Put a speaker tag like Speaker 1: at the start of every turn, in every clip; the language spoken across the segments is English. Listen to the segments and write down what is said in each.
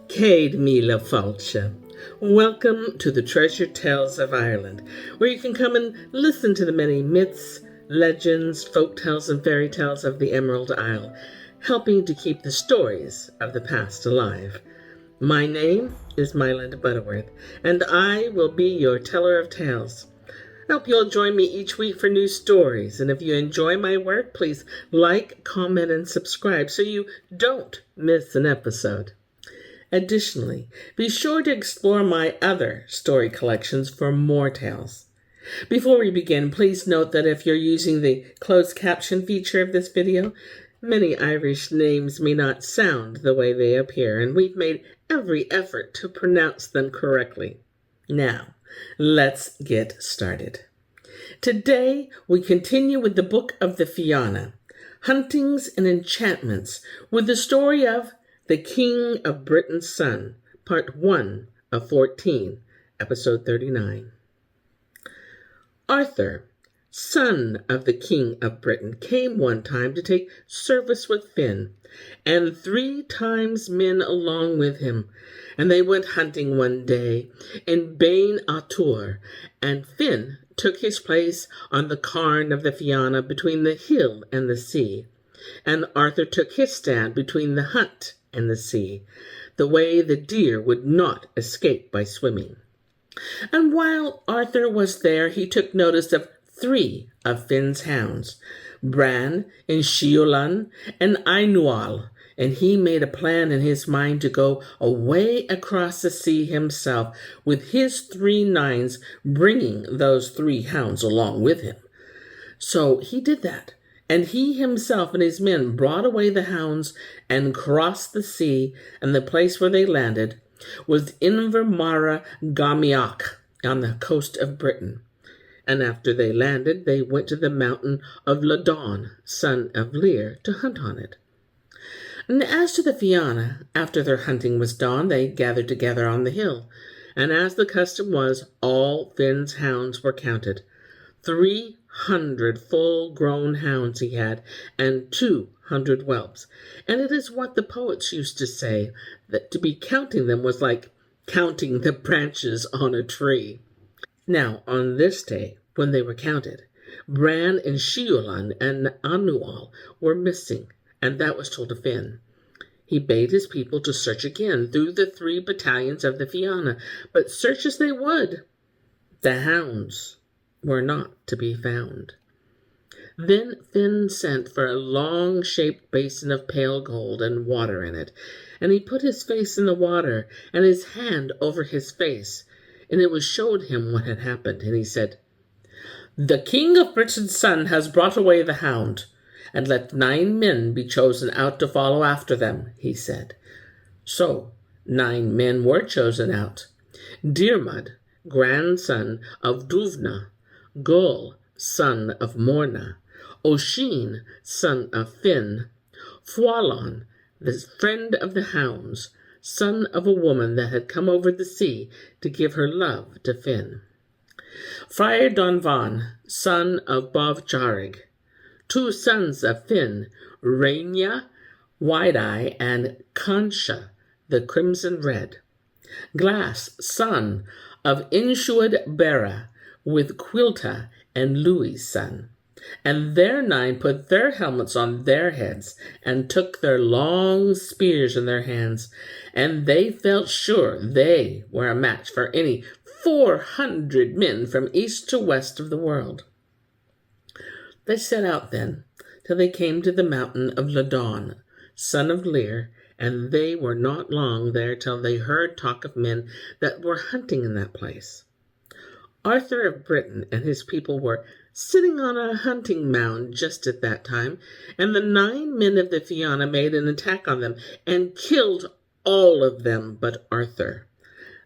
Speaker 1: Céad Míle Fáilte. Welcome to the Treasured Tales of Ireland, where you can come and listen to the many myths, legends, folk tales, and fairy tales of the Emerald Isle, helping to keep the stories of the past alive. My name is MyLinda Butterworth, and I will be your teller of tales. I hope you'll join me each week for new stories, and if you enjoy my work, please like, comment, and subscribe so you don't miss an episode. Additionally, be sure to explore my other story collections for more tales. Before we begin, please note that if you're using the closed caption feature of this video, many Irish names may not sound the way they appear, and we've made every effort to pronounce them correctly. Now, let's get started. Today, we continue with the book of the Fianna, Huntings and Enchantments, with the story of The King of Britain's Son, Part 1 of 14, Episode 39. Arthur, son of the King of Britain, came one time to take service with Finn, and 3 times men along with him. And they went hunting one day in Beinn Edair, and Finn took his place on the Cairn of the Fianna between the hill and the sea. And Arthur took his stand between the hunt and the sea, the way the deer would not escape by swimming. And while Arthur was there, he took notice of 3 of Finn's hounds, Bran and Sceolan and Adhnuall, and he made a plan in his mind to go away across the sea himself with his 3 nines, bringing those 3 hounds along with him. So he did that, and he himself and his men brought away the hounds and crossed the sea, and the place where they landed was Invermara Gamiach on the coast of Britain. And after they landed, they went to the mountain of Ladon, son of Lear, to hunt on it. And as to the Fianna, after their hunting was done, they gathered together on the hill. And as the custom was, all Finn's hounds were counted. 300 full-grown hounds he had, and 200 whelps. And it is what the poets used to say, that to be counting them was like counting the branches on a tree. Now, on this day, when they were counted, Bran and Sceolan and Adhnuall were missing, and that was told to Finn. He bade his people to search again through the 3 battalions of the Fianna, but search as they would, the hounds were not to be found. Then Finn sent for a long-shaped basin of pale gold and water in it, and he put his face in the water and his hand over his face, and it was showed him what had happened, and he said, "The King of Britain's son has brought away the hound, and let 9 men be chosen out to follow after them," he said. So 9 men were chosen out: Diarmid, grandson of Duvna; Gull, son of Morna; Oisin, son of Finn; Fhuallan, the friend of the hounds, son of a woman that had come over the sea to give her love to Finn; Friar Donvan, son of Bovjarig; 2 sons of Finn, Rainia, Wide-Eye, and Concha, the crimson red; Glass, son of Inshuad Bera, with Quilta and Louis' son. And their 9 put their helmets on their heads, and took their long spears in their hands, and they felt sure they were a match for any 400 men from east to west of the world. They set out then, till they came to the mountain of Ladon, son of Lear, and they were not long there till they heard talk of men that were hunting in that place. Arthur of Britain and his people were sitting on a hunting mound just at that time, and the 9 men of the Fianna made an attack on them, and killed all of them but Arthur.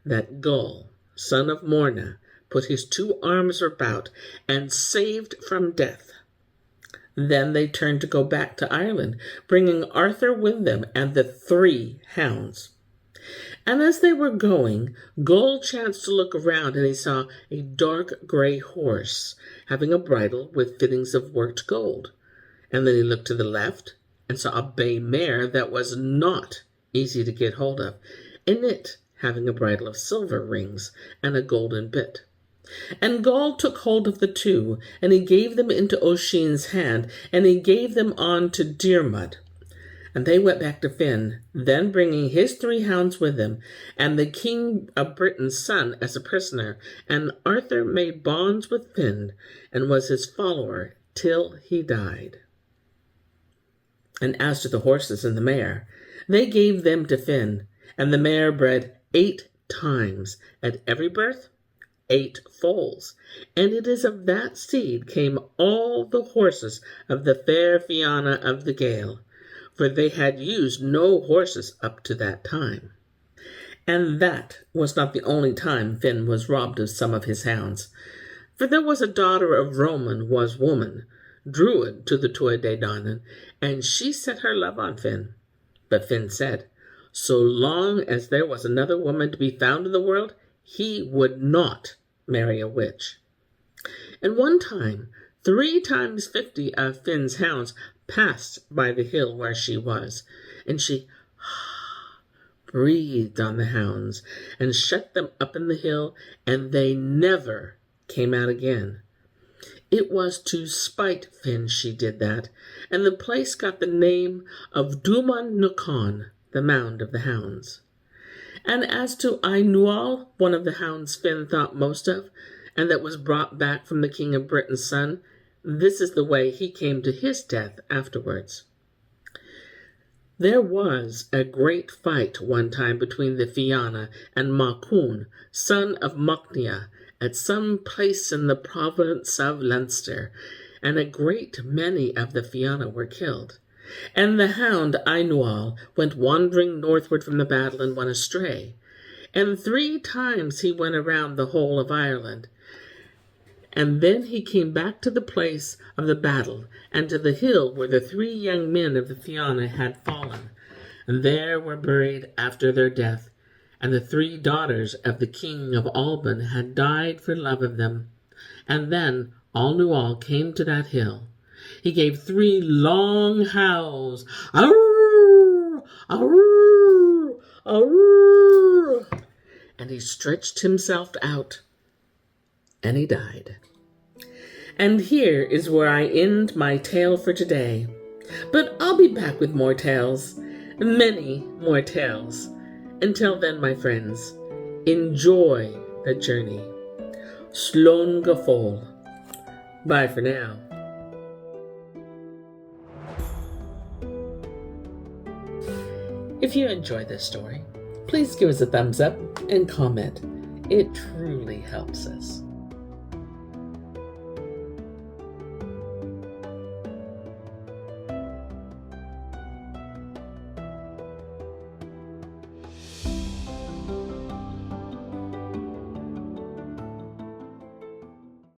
Speaker 1: That Gull, son of Morna, put his 2 arms about, and saved from death. Then they turned to go back to Ireland, bringing Arthur with them and the 3 hounds. And as they were going, Gull chanced to look around, and he saw a dark gray horse, having a bridle with fittings of worked gold. And then he looked to the left, and saw a bay mare that was not easy to get hold of, in it having a bridle of silver rings and a golden bit. And Gaul took hold of the two, and he gave them into Oisin's hand, and he gave them on to Diarmid. And they went back to Finn, then bringing his 3 hounds with him, and the king of Britain's son as a prisoner. And Arthur made bonds with Finn, and was his follower till he died. And as to the horses and the mare, they gave them to Finn, and the mare bred 8 times, at every birth 8 foals, and it is of that seed came all the horses of the fair Fianna of the Gael, for they had used no horses up to that time. And that was not the only time Finn was robbed of some of his hounds, for there was a daughter of Roman was woman, druid to the Tuatha Dé Danann, and she set her love on Finn. But Finn said, so long as there was another woman to be found in the world, he would not marry a witch. And one time, 3 times 50 of Finn's hounds passed by the hill where she was, and she breathed on the hounds and shut them up in the hill, and they never came out again. It was to spite Finn she did that, and the place got the name of Duman Nucon, the Mound of the Hounds. And as to Adhnuall, one of the hounds Finn thought most of, and that was brought back from the king of Britain's son, this is the way he came to his death afterwards. There was a great fight one time between the Fianna and Machaon, son of Mucnia, at some place in the province of Leinster, and a great many of the Fianna were killed. And the hound Adhnuall went wandering northward from the battle and went astray. And 3 times he went around the whole of Ireland. And then he came back to the place of the battle, and to the hill where the 3 young men of the Fianna had fallen. And there were buried after their death. And the 3 daughters of the king of Alban had died for love of them. And then Adhnuall came to that hill. He gave 3 long howls, "Arr! Arr! Arr!" and he stretched himself out, and he died. And here is where I end my tale for today. But I'll be back with more tales, many more tales. Until then, my friends, enjoy the journey. Slán go fóill. Bye for now. If you enjoyed this story, please give us a thumbs up and comment. It truly helps us.